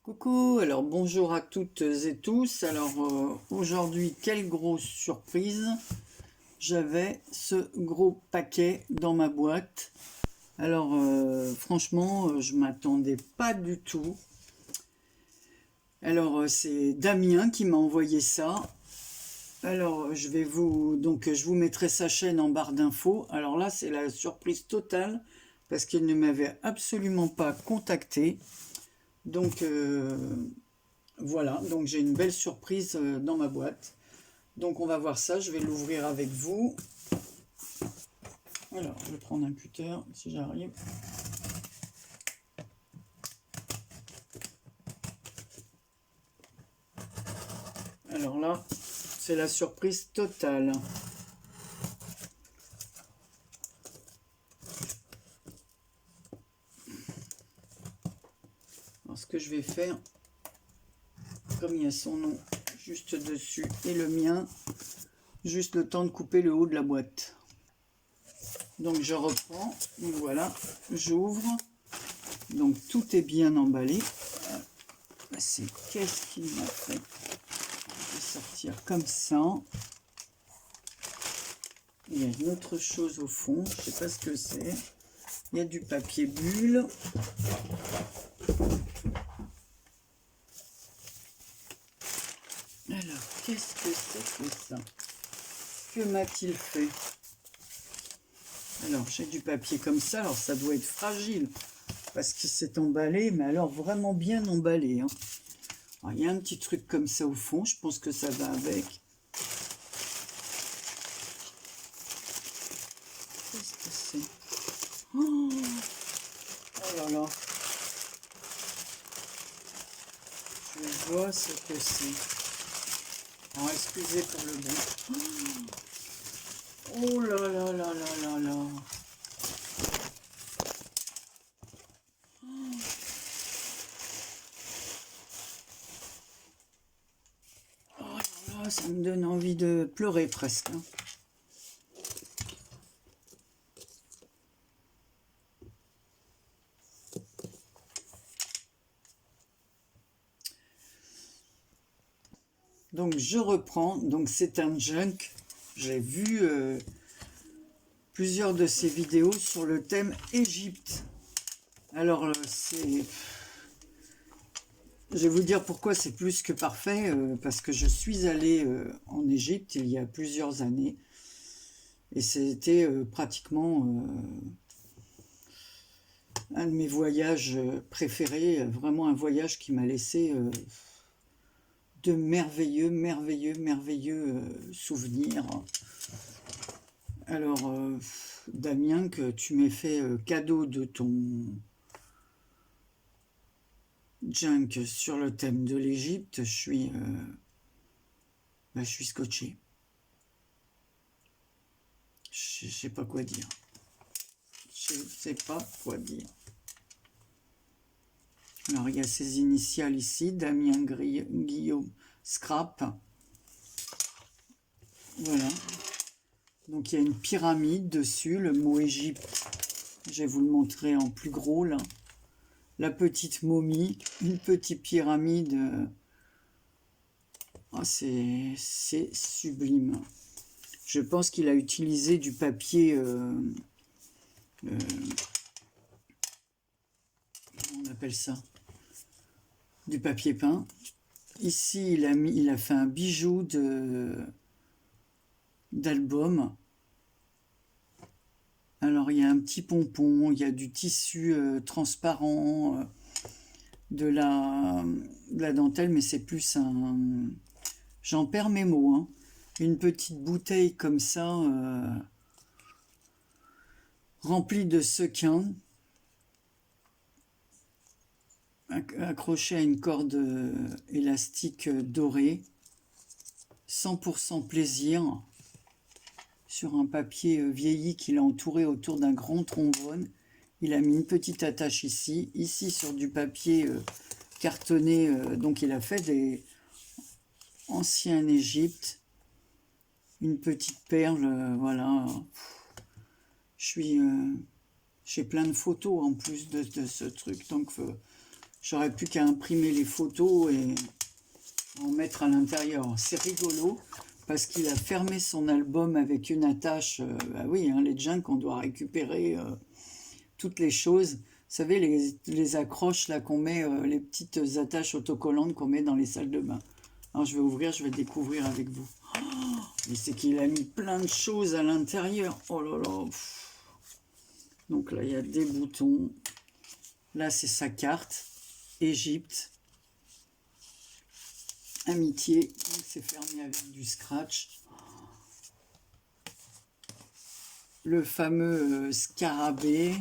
Coucou, alors bonjour à toutes et tous. Alors aujourd'hui, quelle grosse surprise. J'avais ce gros paquet dans ma boîte. Alors franchement, je m'attendais pas du tout. Alors c'est Damien qui m'a envoyé ça. Alors je vous mettrai sa chaîne en barre d'infos. Alors là, c'est la surprise totale parce qu'il ne m'avait absolument pas contacté. Donc voilà, donc j'ai une belle surprise dans ma boîte. Donc on va voir ça, je vais l'ouvrir avec vous. Alors, je vais prendre un cutter si j'arrive. Alors là, c'est la surprise totale. Alors ce que je vais faire, comme il y a son nom juste dessus et le mien, juste le temps de couper le haut de la boîte. Donc je reprends, voilà, j'ouvre. Donc tout est bien emballé. C'est qu'est-ce qu'il m'a fait? Je vais sortir comme ça. Il y a une autre chose au fond, je ne sais pas ce que c'est. Il y a du papier bulle. Alors, qu'est-ce que c'est que ça? Que m'a-t-il fait? Alors, j'ai du papier comme ça, alors ça doit être fragile, parce que c'est emballé, mais alors vraiment bien emballé. Hein. Alors, il y a un petit truc comme ça au fond, je pense que ça va avec. Qu'est-ce que c'est? Oh là là. Je vois ce que c'est. Alors, excusez pour le bruit. Oh là là là là là là. Oh là là, ça me donne envie de pleurer presque. Hein. Donc je reprends, donc c'est un junk. J'ai vu plusieurs de ces vidéos sur le thème Égypte. Alors c'est... Je vais vous dire pourquoi c'est plus que parfait, parce que je suis allée en Égypte il y a plusieurs années. Et c'était pratiquement un de mes voyages préférés, vraiment un voyage qui m'a laissé de merveilleux souvenirs. Alors, Damien, que tu m'aies fait cadeau de ton junk sur le thème de l'Égypte, je suis scotché. Je ne sais pas quoi dire. Je ne sais pas quoi dire. Alors, il y a ses initiales ici, Damien Guillaume Scrap. Voilà. Donc, il y a une pyramide dessus, le mot Égypte. Je vais vous le montrer en plus gros, là. La petite momie, une petite pyramide. Oh, c'est sublime. Je pense qu'il a utilisé du papier... comment on appelle ça? Du papier peint. Ici, il a fait un bijou d'album. Alors, il y a un petit pompon, il y a du tissu transparent, de la dentelle, mais c'est plus un... J'en perds mes mots. Hein. Une petite bouteille comme ça, remplie de sequins, accrochée à une corde élastique dorée. 100% plaisir. Sur un papier vieilli qu'il a entouré autour d'un grand trombone. Il a mis une petite attache ici. Ici, sur du papier cartonné. Donc, il a fait des anciens Égypte. Une petite perle, voilà. j'ai plein de photos en plus de ce truc, donc j'aurais plus qu'à imprimer les photos et en mettre à l'intérieur. C'est rigolo parce qu'il a fermé son album avec une attache. Bah oui, hein, les junk, on doit récupérer toutes les choses. Vous savez, les accroches là qu'on met, les petites attaches autocollantes qu'on met dans les salles de bain. Alors je vais ouvrir, je vais découvrir avec vous. Oh, mais c'est qu'il a mis plein de choses à l'intérieur. Oh là là. Donc là, il y a des boutons. Là, c'est sa carte. Égypte. Amitié. C'est fermé avec du scratch. Le fameux scarabée.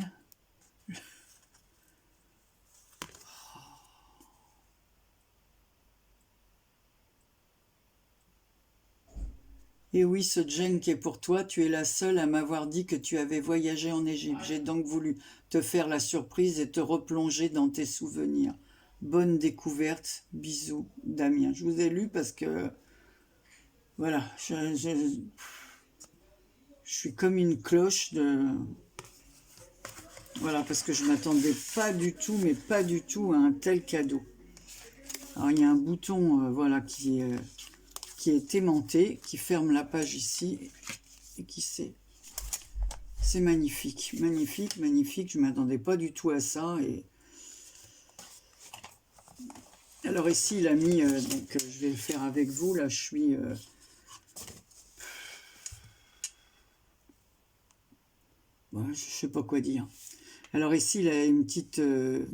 Et oui, ce Jen qui est pour toi, tu es la seule à m'avoir dit que tu avais voyagé en Égypte. J'ai donc voulu te faire la surprise et te replonger dans tes souvenirs. Bonne découverte, bisous, Damien. Je vous ai lu parce que, voilà, je suis comme une cloche de... Voilà, parce que je ne m'attendais pas du tout, mais pas du tout à un tel cadeau. Alors, il y a un bouton, voilà, qui est aimanté, qui ferme la page ici, et qui c'est magnifique, magnifique, magnifique. Je ne m'attendais pas du tout à ça. Et alors ici, il a mis, donc je vais le faire avec vous. Là, je suis... Bon, je ne sais pas quoi dire. Alors ici, il a une petite... il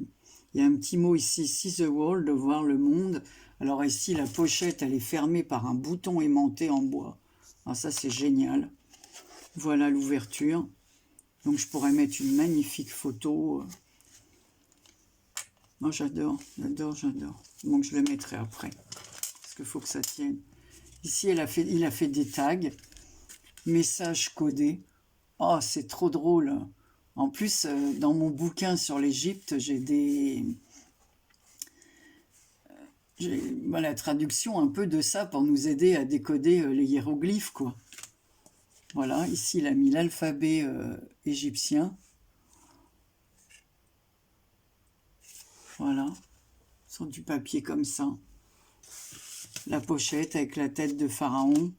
y a un petit mot ici, see the world, de voir le monde. Alors ici, la pochette, elle est fermée par un bouton aimanté en bois. Alors ça, c'est génial. Voilà l'ouverture. Donc je pourrais mettre une magnifique photo. Moi, j'adore, j'adore, j'adore. Donc je le mettrai après. Parce qu'il faut que ça tienne. Ici, il a fait des tags. Messages codés. Oh, c'est trop drôle. En plus, dans mon bouquin sur l'Égypte, j'ai la traduction un peu de ça pour nous aider à décoder les hiéroglyphes, quoi. Voilà, ici, il a mis l'alphabet égyptien. Voilà, sur du papier comme ça. La pochette avec la tête de pharaon.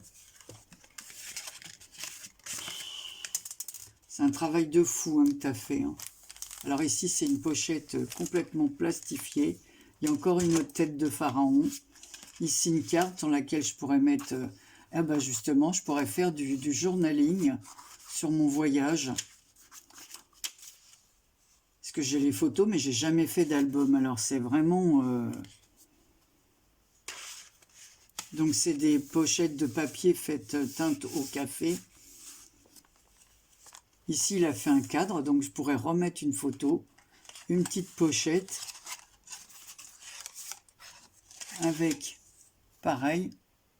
C'est un travail de fou hein, que tu as fait. Hein. Alors ici, c'est une pochette complètement plastifiée. Il y a encore une autre tête de pharaon. Ici, une carte dans laquelle je pourrais mettre... ah ben justement, je pourrais faire du journaling sur mon voyage. Parce que j'ai les photos, mais j'ai jamais fait d'album. Alors, c'est vraiment... Donc, c'est des pochettes de papier faites teinte au café. Ici, il a fait un cadre, donc je pourrais remettre une photo. Une petite pochette. Avec, pareil,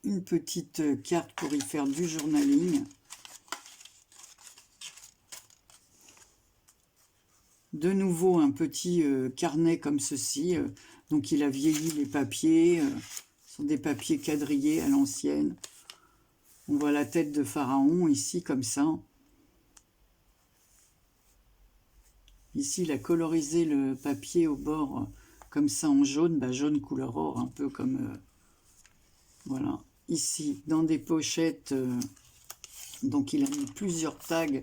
une petite carte pour y faire du journaling. De nouveau, un petit carnet comme ceci. Donc, il a vieilli les papiers. Ce sont des papiers quadrillés à l'ancienne. On voit la tête de pharaon ici, comme ça. Ici, il a colorisé le papier au bord, comme ça, en jaune. Bah, jaune couleur or, un peu comme... voilà. Ici, dans des pochettes... donc, il a mis plusieurs tags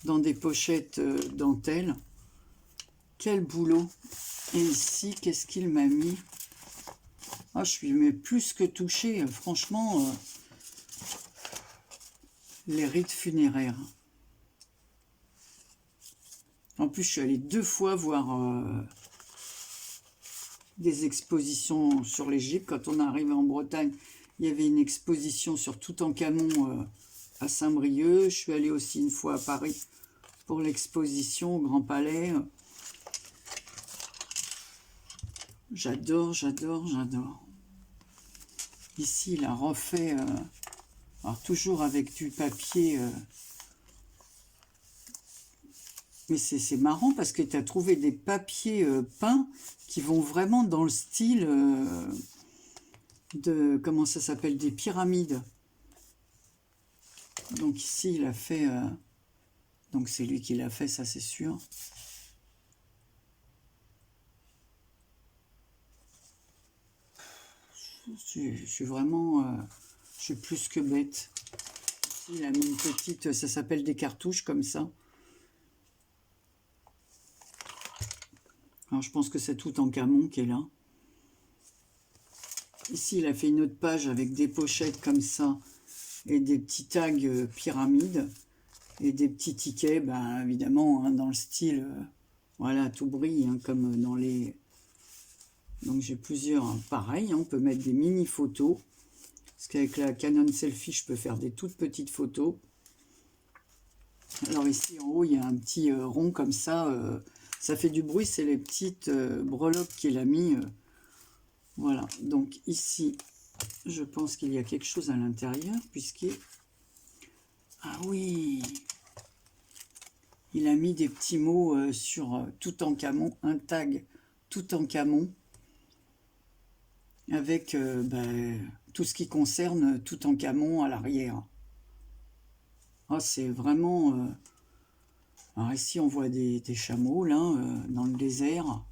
dans des pochettes dentelles. Quel boulot! Et ici, qu'est-ce qu'il m'a mis? Ah, je suis mais plus que touchée. Franchement, les rites funéraires. En plus, je suis allée 2 fois voir des expositions sur l'Égypte. Quand on est arrivé en Bretagne, il y avait une exposition sur Toutankhamon à Saint-Brieuc. Je suis allée aussi une fois à Paris pour l'exposition au Grand Palais. J'adore, j'adore, j'adore. Ici, il a refait, alors toujours avec du papier, mais c'est marrant parce que tu as trouvé des papiers peints qui vont vraiment dans le style de, comment ça s'appelle, des pyramides. Donc ici, il a fait Donc c'est lui qui l'a fait, ça c'est sûr. Je suis vraiment... je suis plus que bête. Ici, il a mis une petite... Ça s'appelle des cartouches comme ça. Alors je pense que c'est Toutankhamon qui est là. Ici, il a fait une autre page avec des pochettes comme ça et des petits tags pyramides et des petits tickets, ben, évidemment, hein, dans le style, voilà, tout brille, hein, comme dans les... Donc j'ai plusieurs, hein, pareil, hein, on peut mettre des mini photos, parce qu'avec la Canon Selfie, je peux faire des toutes petites photos. Alors ici, en haut, il y a un petit rond comme ça, ça fait du bruit, c'est les petites breloques qu'il a mis. Voilà, donc ici, je pense qu'il y a quelque chose à l'intérieur, puisqu'il... Ah oui, il a mis des petits mots sur Toutankhamon, un tag Toutankhamon, avec tout ce qui concerne Toutankhamon à l'arrière. Ah, c'est vraiment... Alors ici, on voit des chameaux, là, dans le désert.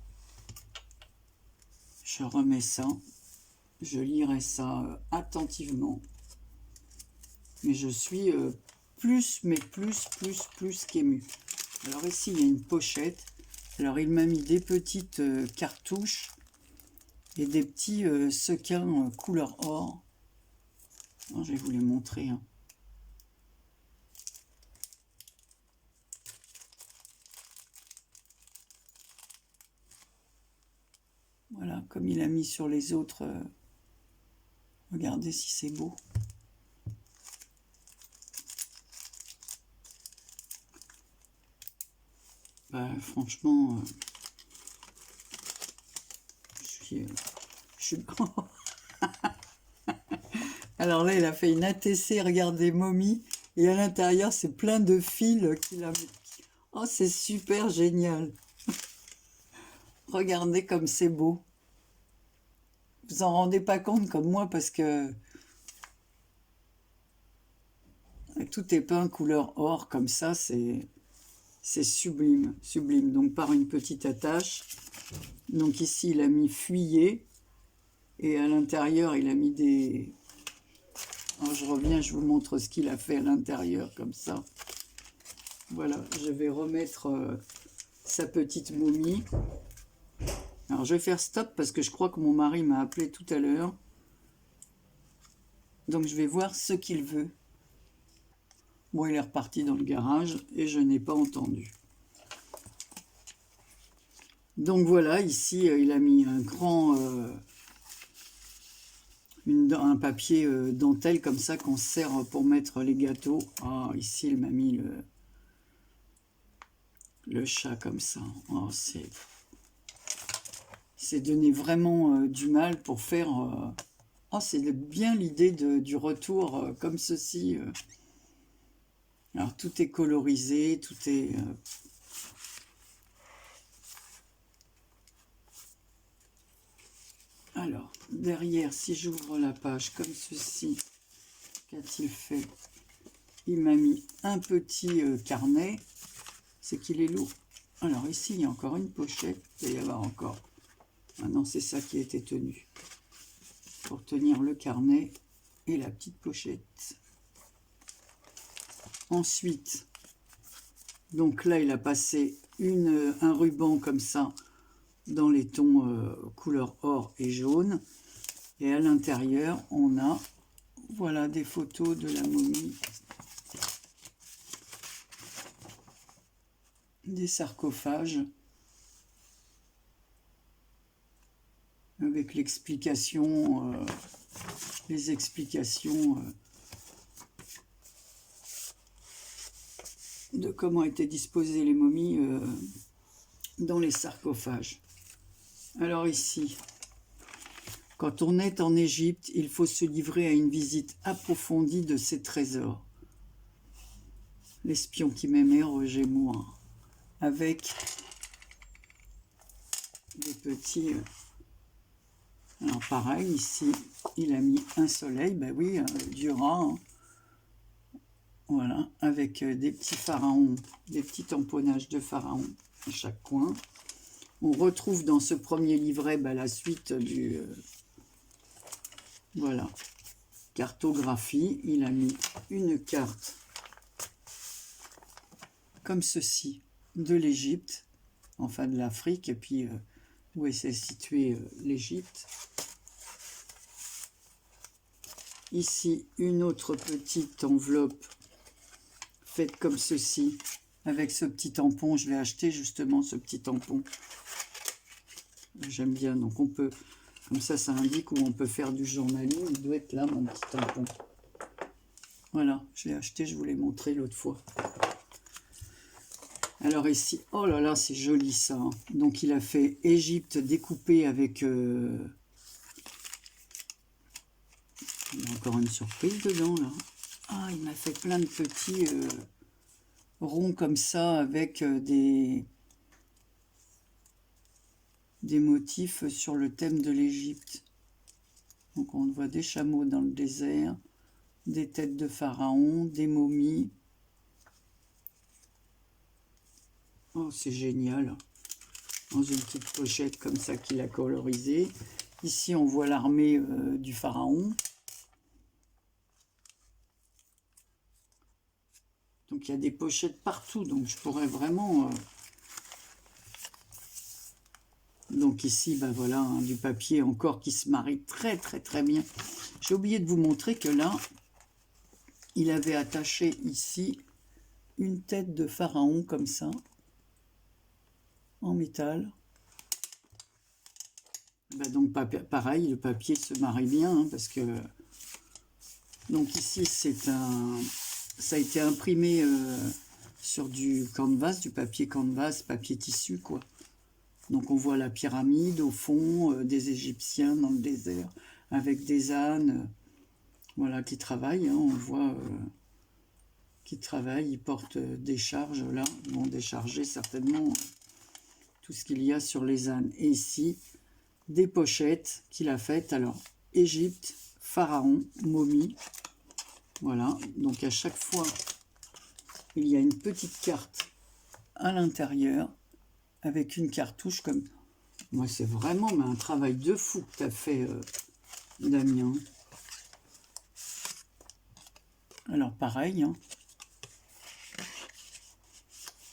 Je remets ça. Je lirai ça attentivement. Mais je suis plus qu'ému. Alors ici, il y a une pochette. Alors, il m'a mis des petites cartouches et des petits sequins couleur or. Alors, je vais vous les montrer. Hein. Voilà, comme il a mis sur les autres. Regardez si c'est beau. Bah, franchement, je suis... Alors là, il a fait une ATC, regardez, momie, et à l'intérieur, c'est plein de fils qu'il a mis. Oh, c'est super génial. Regardez comme c'est beau. Vous en rendez pas compte comme moi, parce que tout est peint couleur or, comme ça, c'est sublime, sublime. Donc par une petite attache. Donc ici, il a mis fuyez. Et à l'intérieur, il a mis des... Alors, je reviens, je vous montre ce qu'il a fait à l'intérieur, comme ça. Voilà, je vais remettre sa petite momie. Alors, je vais faire stop parce que je crois que mon mari m'a appelé tout à l'heure. Donc, je vais voir ce qu'il veut. Bon, il est reparti dans le garage et je n'ai pas entendu. Donc, voilà, ici, il a mis un grand... un papier dentelle comme ça qu'on sert pour mettre les gâteaux. Ah, ici, il m'a mis le chat comme ça. Oh, c'est donné vraiment du mal pour faire... Oh, c'est bien l'idée du retour comme ceci. Alors, tout est colorisé, tout est... Alors, derrière, si j'ouvre la page comme ceci, qu'a-t-il fait? Il m'a mis un petit carnet. C'est qu'il est lourd. Alors, ici, il y a encore une pochette. Il va y avoir encore... Ah non, c'est ça qui a été tenu. Pour tenir le carnet et la petite pochette. Ensuite, donc là, il a passé un ruban comme ça dans les tons couleur or et jaune. Et à l'intérieur, on a, voilà, des photos de la momie, des sarcophages, avec l'explication, les explications de comment étaient disposées les momies dans les sarcophages. Alors ici, quand on est en Égypte, il faut se livrer à une visite approfondie de ces trésors. L'espion qui m'aimait, Roger Moore, avec des petits... Alors pareil, ici, il a mis un soleil, ben oui, du rat. Hein. Voilà, avec des petits pharaons, des petits tamponnages de pharaons à chaque coin. On retrouve dans ce premier livret la suite du... voilà, cartographie. Il a mis une carte comme ceci de l'Égypte, enfin de l'Afrique, et puis où est situé l'Égypte. Ici, une autre petite enveloppe faite comme ceci, avec ce petit tampon. Je l'ai acheté justement, ce petit tampon. J'aime bien, donc on peut, comme ça indique où on peut faire du journaling. Il doit être là, mon petit tampon. Voilà, je l'ai acheté, je vous l'ai montré l'autre fois. Alors ici, oh là là, c'est joli ça. Hein. Donc il a fait Égypte découpé avec... il y a encore une surprise dedans là. Ah, il m'a fait plein de petits ronds comme ça avec des motifs sur le thème de l'Égypte. Donc on voit des chameaux dans le désert, des têtes de pharaon, des momies. Oh, c'est génial. Dans une petite pochette comme ça qu'il a colorisée. Ici, on voit l'armée du pharaon. Donc, il y a des pochettes partout. Donc, je pourrais vraiment... Donc, ici, voilà, hein, du papier encore qui se marie très, très, très bien. J'ai oublié de vous montrer que là, il avait attaché ici une tête de pharaon comme ça, en métal. Donc pareil, le papier se marie bien, hein, parce que... Donc ici, ça a été imprimé sur du canvas, du papier canvas, papier tissu, quoi. Donc on voit la pyramide au fond, des Égyptiens dans le désert, avec des ânes, voilà, qui travaillent, hein, on voit... qui travaillent, ils portent des charges, là, ils vont décharger certainement tout ce qu'il y a sur les ânes. Et ici, des pochettes qu'il a faites, alors, Égypte, pharaon, momie, voilà, donc à chaque fois, il y a une petite carte à l'intérieur, avec une cartouche comme... Moi, c'est vraiment un travail de fou que tu as fait, Damien. Alors, pareil, hein.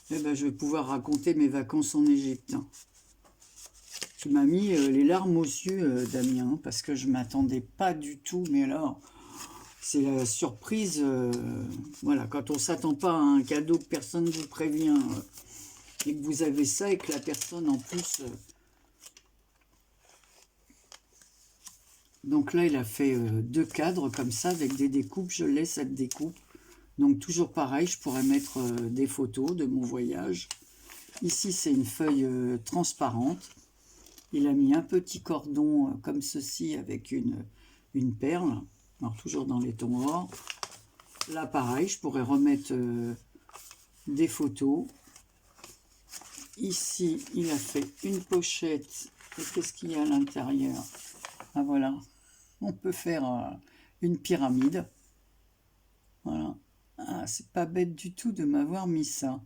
Eh ben, je vais pouvoir raconter mes vacances en Égypte. Hein. Tu m'as mis les larmes aux yeux, Damien, parce que je ne m'attendais pas du tout. Mais là, c'est la surprise. Voilà, quand on ne s'attend pas à un cadeau, que personne ne vous prévient, et que vous avez ça, et que la personne, en plus... Donc là, il a fait 2 cadres comme ça, avec des découpes. Je laisse cette découpe. Donc toujours pareil, je pourrais mettre des photos de mon voyage. Ici, c'est une feuille transparente. Il a mis un petit cordon comme ceci avec une perle. Alors toujours dans les tons or. Là, pareil, je pourrais remettre des photos. Ici, il a fait une pochette. Et qu'est-ce qu'il y a à l'intérieur? Ah voilà, on peut faire une pyramide. Voilà. Ah, c'est pas bête du tout de m'avoir mis ça.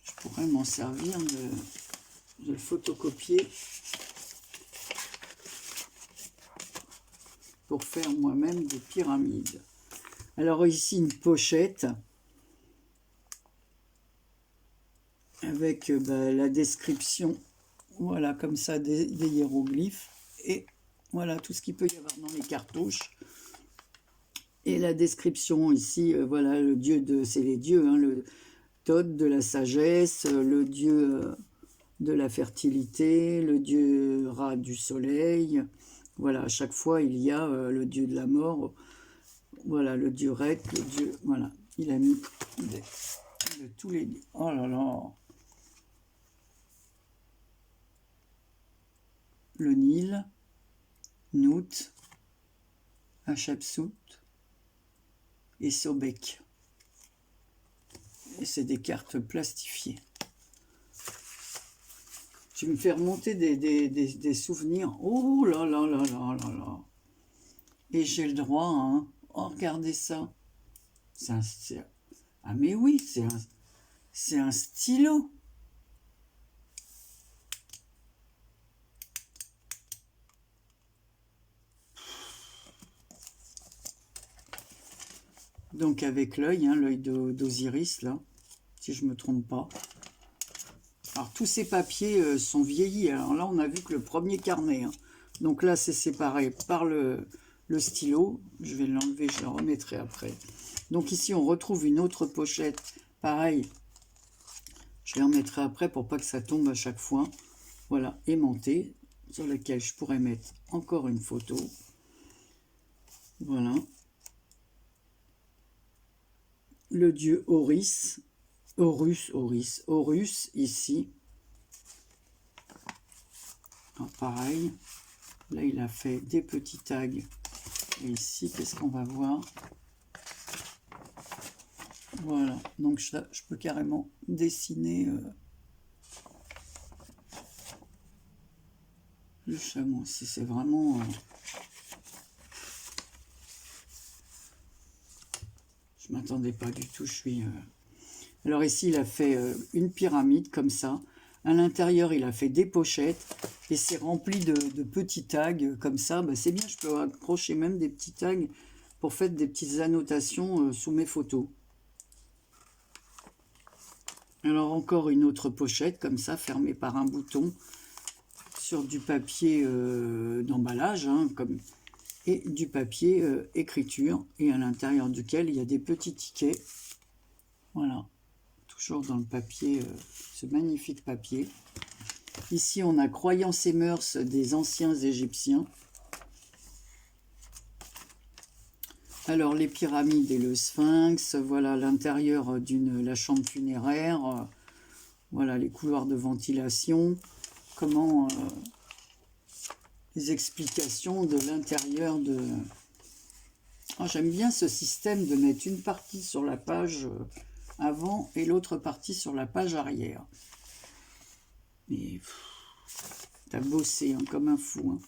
Je pourrais m'en servir de le photocopier pour faire moi-même des pyramides. Alors ici, une pochette avec la description, voilà, comme ça, des hiéroglyphes. Et voilà, tout ce qu'il peut y avoir dans les cartouches. Et la description ici, voilà, le dieu de... C'est les dieux, hein, le Thoth de la sagesse, le dieu de la fertilité, le dieu Ra du soleil. Voilà, à chaque fois, il y a le dieu de la mort. Voilà, le dieu Reth, le dieu... Voilà, il a mis de tous les... Oh là là! Le Nil, Nout, Hatshepsut et Sobek. Et c'est des cartes plastifiées. Tu me fais remonter des souvenirs. Oh là là là là là là. Et j'ai le droit, hein. Oh, regardez ça. Ah mais oui, c'est un stylo. Donc avec l'œil, hein, l'œil d'Osiris, là, si je ne me trompe pas. Alors tous ces papiers sont vieillis. Alors là, on a vu que le premier carnet. Hein. Donc là, c'est séparé par le stylo. Je vais l'enlever, je le remettrai après. Donc ici, on retrouve une autre pochette. Pareil, je les remettrai après pour pas que ça tombe à chaque fois. Voilà, aimantée, sur laquelle je pourrais mettre encore une photo. Voilà. Le dieu Horus, ici. Alors pareil, là il a fait des petits tags. Et ici, qu'est-ce qu'on va voir? Voilà, donc je peux carrément dessiner le chameau. C'est vraiment... je m'attendais pas du tout, je suis... Alors ici, il a fait une pyramide comme ça. À l'intérieur, il a fait des pochettes et c'est rempli de petits tags comme ça. Bah, c'est bien, je peux accrocher même des petits tags pour faire des petites annotations sous mes photos. Alors encore une autre pochette comme ça, fermée par un bouton sur du papier d'emballage, hein, et du papier écriture, et à l'intérieur duquel il y a des petits tickets. Voilà. Toujours dans le papier, ce magnifique papier. Ici, on a Croyances et mœurs des anciens Égyptiens. Alors, les pyramides et le sphinx. Voilà l'intérieur la chambre funéraire. Voilà les couloirs de ventilation. Comment... les explications de l'intérieur de... Oh, j'aime bien ce système de mettre une partie sur la page... avant et l'autre partie sur la page arrière. Mais t'as bossé hein, comme un fou. Hein.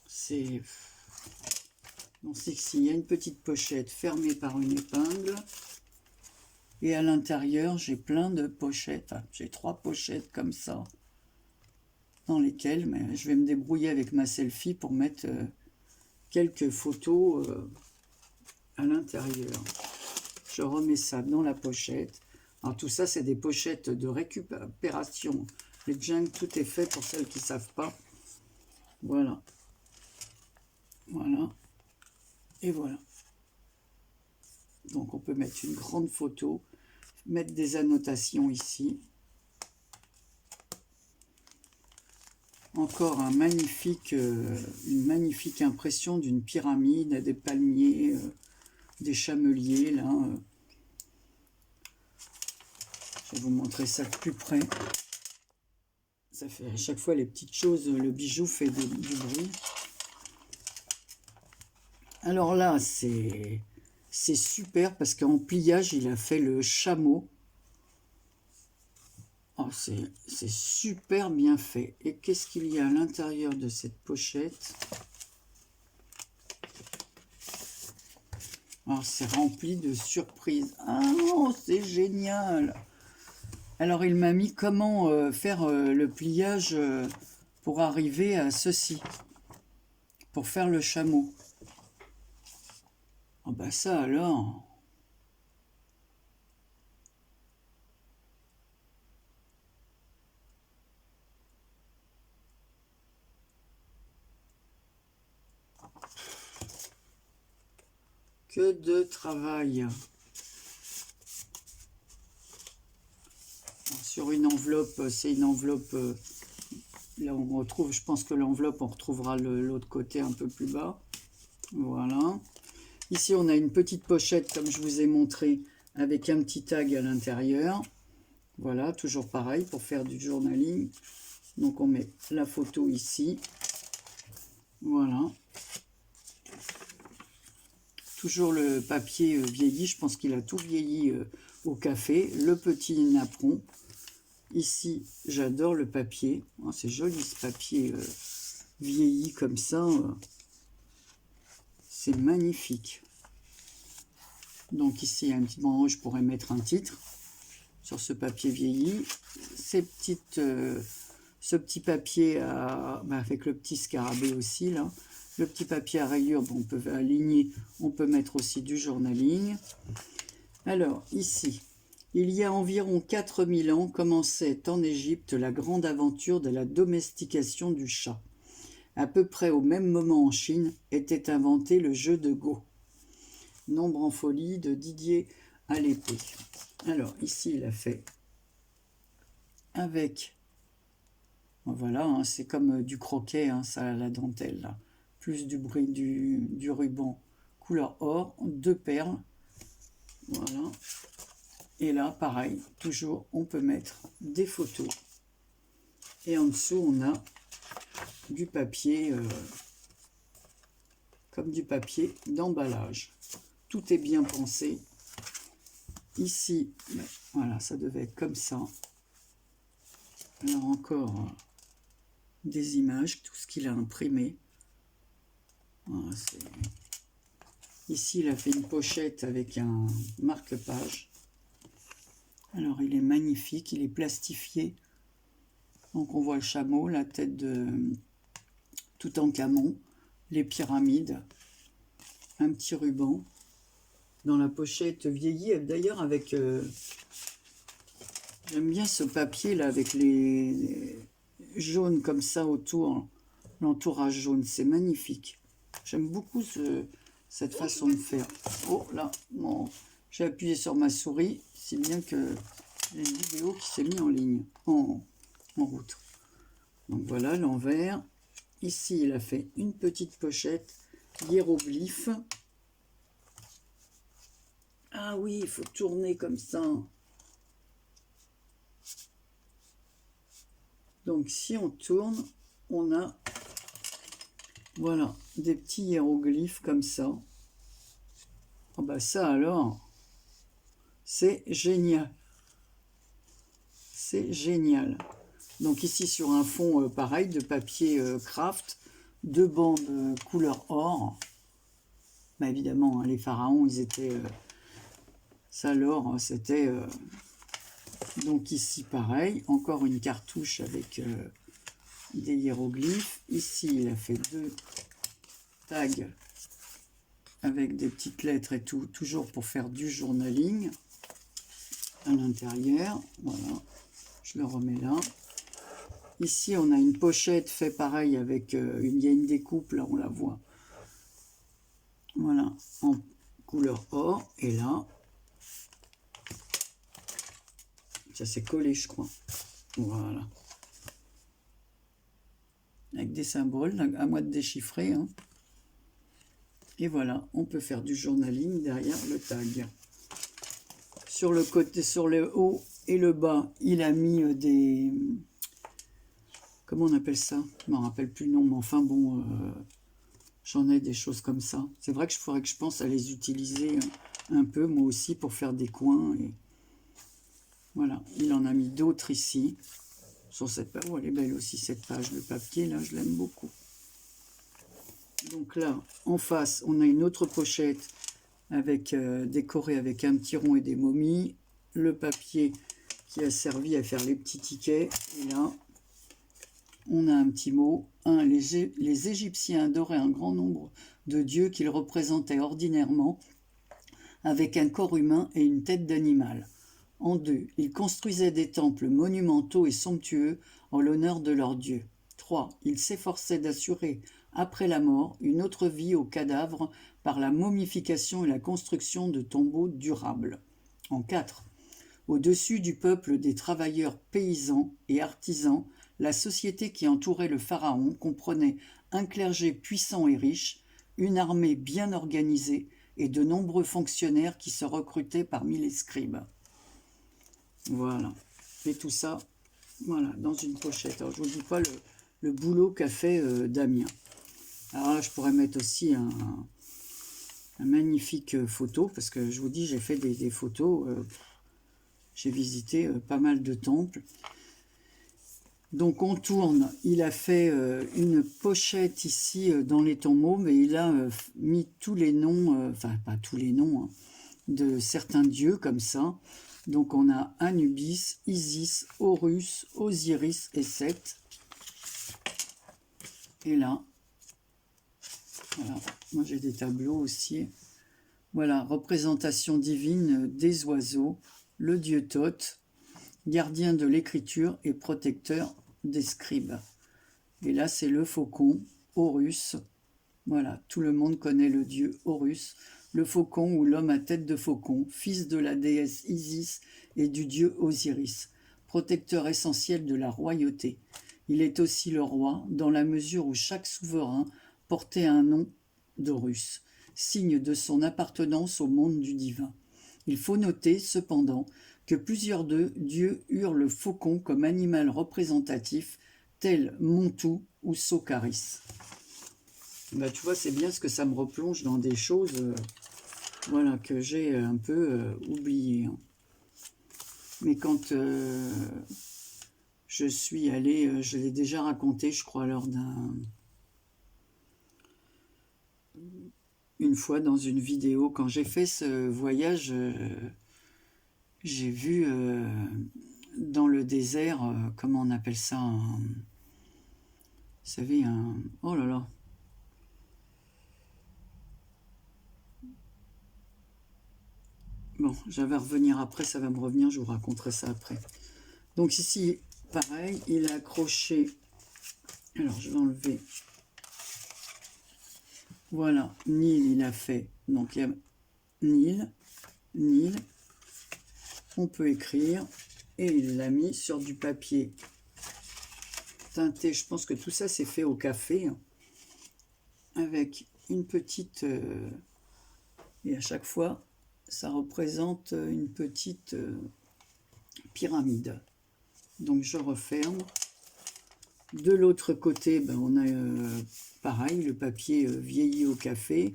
C'est... Donc c'est ici, il y a une petite pochette fermée par une épingle. Et à l'intérieur, j'ai plein de pochettes. Enfin, j'ai 3 pochettes comme ça. Dans lesquelles mais je vais me débrouiller avec ma selfie pour mettre quelques photos à l'intérieur. Je remets ça dans la pochette. Alors tout ça, c'est des pochettes de récupération. Les junk, tout est fait pour celles qui ne savent pas. Voilà. Voilà. Et voilà. Donc on peut mettre une grande photo, mettre des annotations ici. Encore une magnifique impression d'une pyramide, des palmiers, des chameliers là. Je vais vous montrer ça de plus près. Ça fait à chaque fois les petites choses, le bijou fait du bruit. Alors là, c'est super parce qu'en pliage, il a fait le chameau. Oh, c'est super bien fait. Et qu'est-ce qu'il y a à l'intérieur de cette pochette? Alors, c'est rempli de surprises. Ah non, c'est génial! Alors, il m'a mis comment faire le pliage pour arriver à ceci. Pour faire le chameau. Ah bah ça alors... Que de travail. Sur une enveloppe, c'est une enveloppe... là, on retrouve, je pense que l'enveloppe, on retrouvera l'autre côté un peu plus bas. Voilà. Ici, on a une petite pochette, comme je vous ai montré, avec un petit tag à l'intérieur. Voilà, toujours pareil, pour faire du journaling. Donc, on met la photo ici. Voilà. Toujours le papier vieilli, je pense qu'il a tout vieilli au café. Le petit napperon. Ici, j'adore le papier. Oh, c'est joli ce papier vieilli comme ça. C'est magnifique. Donc ici, il y a un petit bandeau, je pourrais mettre un titre sur ce papier vieilli. Ce petit papier avec le petit scarabée aussi, là. Le petit papier à rayures, bon, on peut aligner, on peut mettre aussi du journaling. Alors, ici, il y a environ 4000 ans, commençait en Égypte la grande aventure de la domestication du chat. À peu près au même moment en Chine, était inventé le jeu de Go. Nombre en folie de Didier à l'épée. Alors, ici, il a fait avec... Voilà, hein, c'est comme du croquet, hein, ça, la dentelle, là. Plus du bruit du ruban couleur or, 2 perles. Voilà. Et là, pareil, toujours, on peut mettre des photos. Et en dessous, on a du papier, comme du papier d'emballage. Tout est bien pensé. Ici, voilà, ça devait être comme ça. Alors encore des images, tout ce qu'il a imprimé. Voilà, ici, il a fait une pochette avec un marque-page. Alors, il est magnifique, il est plastifié. Donc, on voit le chameau, la tête de Toutankhamon, les pyramides, un petit ruban. Dans la pochette vieillie, d'ailleurs, avec... j'aime bien ce papier, là, avec les jaunes comme ça autour, l'entourage jaune, c'est magnifique. J'aime beaucoup cette façon de faire. Oh là, bon, j'ai appuyé sur ma souris, si bien que j'ai une vidéo qui s'est mise en ligne, en route. Donc voilà l'envers. Ici, il a fait une petite pochette hiéroglyphe. Ah oui, il faut tourner comme ça. Donc si on tourne, on a... Voilà, des petits hiéroglyphes comme ça. Oh bah ça alors, c'est génial. C'est génial. Donc ici sur un fond pareil de papier craft, 2 bandes couleur or. Bah évidemment, hein, les pharaons, ils étaient... ça l'or, c'était... donc ici pareil, encore une cartouche avec... des hiéroglyphes. Ici, il a fait 2 tags avec des petites lettres et tout, toujours pour faire du journaling à l'intérieur. Voilà, je le remets là. Ici, on a une pochette fait pareil avec il y a une découpe, là on la voit. Voilà, en couleur or. Et là, ça s'est collé, je crois. Voilà. Avec des symboles, à moi de déchiffrer. Hein. Et voilà, on peut faire du journaling derrière le tag. Sur le côté, sur le haut et le bas, il a mis des... Comment on appelle ça? Je ne me rappelle plus le nom, mais enfin bon, j'en ai des choses comme ça. C'est vrai que je pense à les utiliser un peu, moi aussi, pour faire des coins. Et... Voilà, il en a mis d'autres ici. Sur cette page, oh, elle est belle aussi cette page, le papier, là, je l'aime beaucoup. Donc là, en face, on a une autre pochette avec décorée avec un petit rond et des momies. Le papier qui a servi à faire les petits tickets. Et là, on a un petit mot. Les Égyptiens adoraient un grand nombre de dieux qu'ils représentaient ordinairement avec un corps humain et une tête d'animal. En 2, ils construisaient des temples monumentaux et somptueux en l'honneur de leurs dieux. 3, ils s'efforçaient d'assurer, après la mort, une autre vie aux cadavres par la momification et la construction de tombeaux durables. En 4, au-dessus du peuple des travailleurs paysans et artisans, la société qui entourait le pharaon comprenait un clergé puissant et riche, une armée bien organisée et de nombreux fonctionnaires qui se recrutaient parmi les scribes. Voilà. Et tout ça, voilà, dans une pochette. Alors, je ne vous dis pas le boulot qu'a fait Damien. Alors là, je pourrais mettre aussi un magnifique photo, parce que je vous dis, j'ai fait des photos. J'ai visité pas mal de temples. Donc on tourne, il a fait une pochette ici dans les tombeaux, mais il a mis tous les noms, enfin pas tous les noms, hein. de certains dieux comme ça. Donc on a Anubis, Isis, Horus, Osiris et Seth. Et là, voilà, moi j'ai des tableaux aussi. Voilà, représentation divine des oiseaux, le dieu Thoth, gardien de l'écriture et protecteur des scribes. Et là, c'est le faucon, Horus. Voilà, tout le monde connaît le dieu Horus, le faucon ou l'homme à tête de faucon, fils de la déesse Isis et du dieu Osiris, protecteur essentiel de la royauté. Il est aussi le roi, dans la mesure où chaque souverain portait un nom d'Horus, signe de son appartenance au monde du divin. Il faut noter, cependant, que plusieurs dieux eurent le faucon comme animal représentatif, tel Montou ou Sokaris. Bah, tu vois, c'est bien ce que ça me replonge dans des choses voilà, que j'ai un peu oubliées. Hein. Mais quand je suis allée, je l'ai déjà raconté, je crois, lors une fois dans une vidéo, quand j'ai fait ce voyage, j'ai vu dans le désert, comment on appelle ça, vous savez, oh là là, bon, j'avais à revenir après, ça va me revenir, je vous raconterai ça après. Donc ici, pareil, il a accroché, alors je vais enlever, voilà, Nil, il a fait, donc il y a Nil, on peut écrire, et il l'a mis sur du papier teinté, je pense que tout ça c'est fait au café, hein, avec une petite, et à chaque fois, ça représente une petite pyramide. Donc je referme. De l'autre côté, ben, on a pareil, le papier vieilli au café,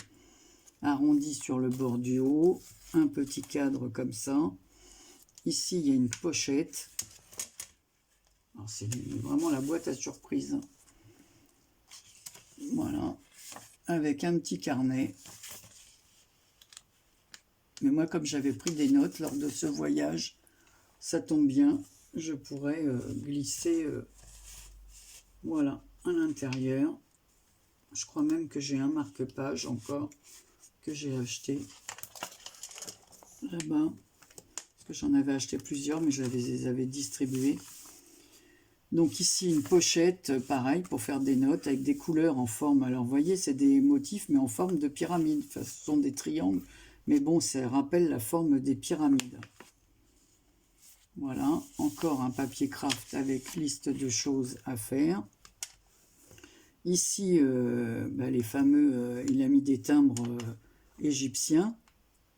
arrondi sur le bord du haut, un petit cadre comme ça. Ici, il y a une pochette. C'est vraiment la boîte à surprise. Voilà, avec un petit carnet. Mais moi, comme j'avais pris des notes lors de ce voyage, ça tombe bien, je pourrais glisser, voilà, à l'intérieur. Je crois même que j'ai un marque-page encore que j'ai acheté là-bas. Parce que j'en avais acheté plusieurs, mais je les avais distribués. Donc ici, une pochette, pareil, pour faire des notes avec des couleurs en forme. Alors, vous voyez, c'est des motifs, mais en forme de pyramide. Enfin, ce sont des triangles, mais bon, ça rappelle la forme des pyramides. Voilà, encore un papier craft avec liste de choses à faire. Ici, les fameux, il a mis des timbres égyptiens.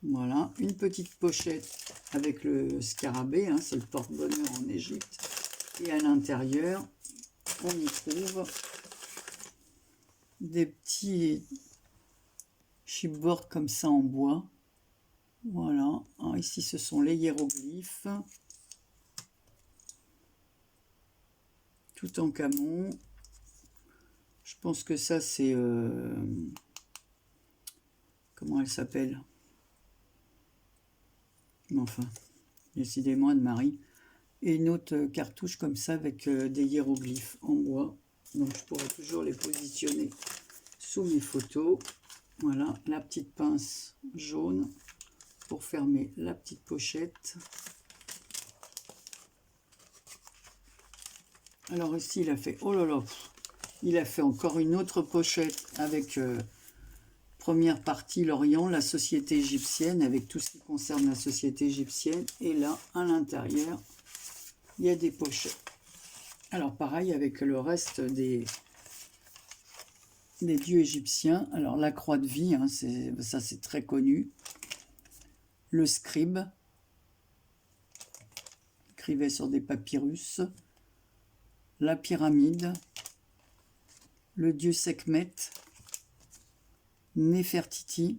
Voilà, une petite pochette avec le scarabée, hein, c'est le porte-bonheur en Égypte. Et à l'intérieur, on y trouve des petits chipboards comme ça en bois. Voilà, alors ici ce sont les hiéroglyphes. Tout en camon. Je pense que ça c'est... comment elle s'appelle? Enfin, décidément Anne-Marie. Et une autre cartouche comme ça avec des hiéroglyphes en bois. Donc je pourrais toujours les positionner sous mes photos. Voilà, la petite pince jaune pour fermer la petite pochette. Alors ici, il a fait, oh là là, il a fait encore une autre pochette avec première partie l'Orient, la société égyptienne, avec tout ce qui concerne la société égyptienne. Et là, à l'intérieur, il y a des pochettes. Alors pareil avec le reste des dieux égyptiens. Alors la croix de vie, hein, ça c'est très connu. Le scribe, écrivait sur des papyrus. La pyramide, le dieu Sekhmet, Néfertiti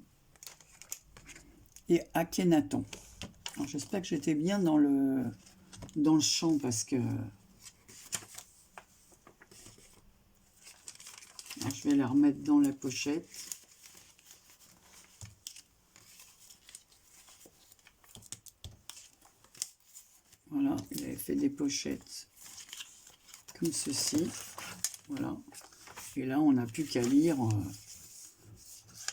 et Akhenaton. Alors j'espère que j'étais bien dans le champ parce que alors, je vais la remettre dans la pochette. Voilà, il avait fait des pochettes comme ceci. Voilà. Et là, on n'a plus qu'à lire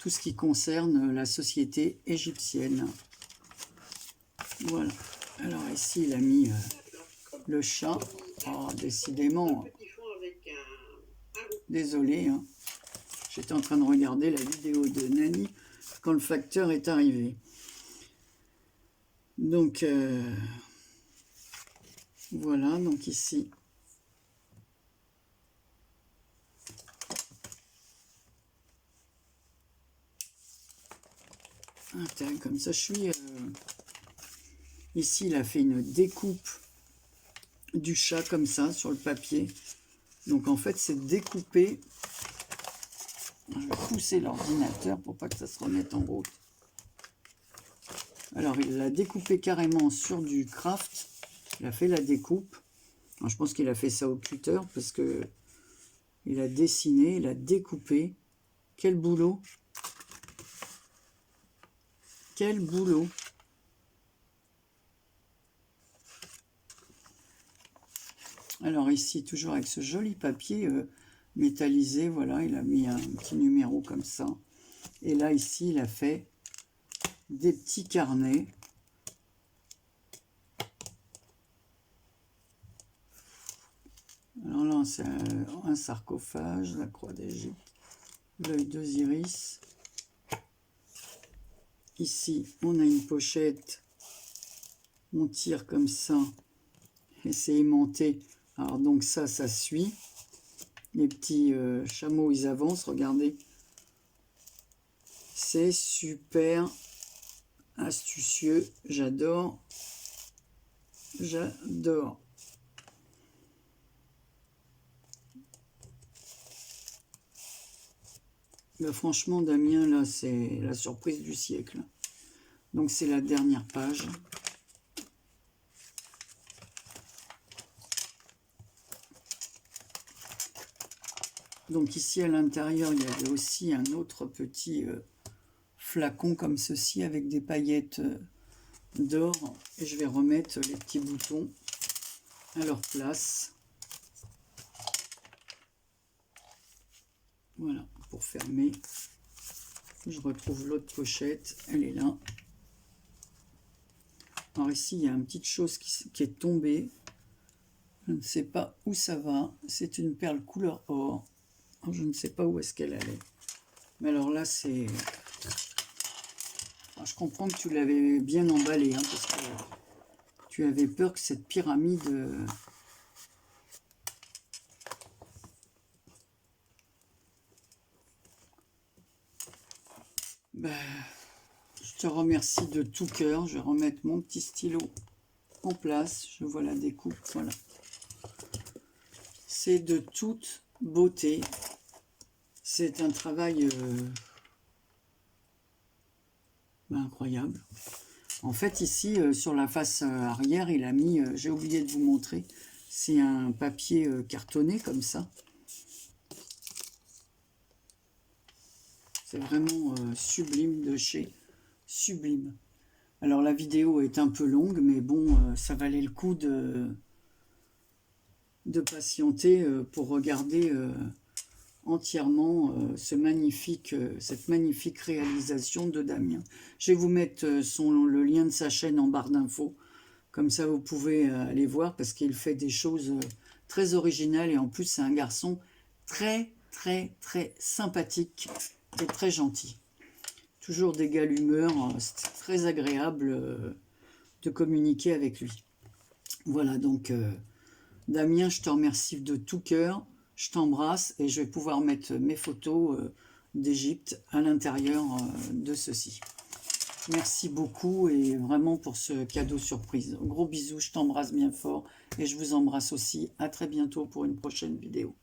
tout ce qui concerne la société égyptienne. Voilà. Alors ici, il a mis le chat. Oh, décidément. Désolé. Hein. J'étais en train de regarder la vidéo de Nani quand le facteur est arrivé. Donc, voilà. Donc ici, comme ça, je suis... ici, il a fait une découpe du chat comme ça, sur le papier. Donc, en fait, c'est découpé. Je vais pousser l'ordinateur pour pas que ça se remette en route. Alors, il l'a découpé carrément sur du craft. Il a fait la découpe. Alors, je pense qu'il a fait ça au cutter parce que il a dessiné, il a découpé. Quel boulot! Quel boulot! Alors ici, toujours avec ce joli papier métallisé, voilà, il a mis un petit numéro comme ça. Et là, ici, il a fait des petits carnets. Alors là, c'est un sarcophage, la croix d'Égypte, l'œil d'Osiris. Ici, on a une pochette. On tire comme ça et c'est aimanté. Alors donc ça suit. Les petits chameaux, ils avancent, regardez. C'est super astucieux, j'adore. J'adore. Là, franchement, Damien, là, c'est la surprise du siècle. Donc c'est la dernière page. Donc ici à l'intérieur, il y avait aussi un autre petit flacon comme ceci avec des paillettes d'or. Et je vais remettre les petits boutons à leur place. Voilà, pour fermer. Je retrouve l'autre pochette, elle est là. Alors ici, il y a une petite chose qui est tombée. Je ne sais pas où ça va. C'est une perle couleur or. Je ne sais pas où est-ce qu'elle allait. Mais alors là, c'est... Enfin, je comprends que tu l'avais bien emballé, hein, parce que tu avais peur que cette pyramide... je te remercie de tout cœur. Je vais remettre mon petit stylo en place. Je vois la découpe, voilà. C'est de toute beauté. C'est un travail incroyable. En fait, ici, sur la face arrière, il a mis, j'ai oublié de vous montrer, c'est un papier cartonné comme ça. C'est vraiment sublime de chez Sublime. Alors, la vidéo est un peu longue, mais bon, ça valait le coup de patienter pour regarder entièrement cette magnifique réalisation de Damien. Je vais vous mettre le lien de sa chaîne en barre d'infos. Comme ça, vous pouvez aller voir parce qu'il fait des choses très originales. Et en plus, c'est un garçon très, très, très sympathique et très gentil. Toujours d'égal humeur. C'est très agréable de communiquer avec lui. Voilà, donc Damien, je te remercie de tout cœur. Je t'embrasse et je vais pouvoir mettre mes photos d'Égypte à l'intérieur de ceci. Merci beaucoup et vraiment pour ce cadeau surprise. Gros bisous, je t'embrasse bien fort et je vous embrasse aussi. À très bientôt pour une prochaine vidéo.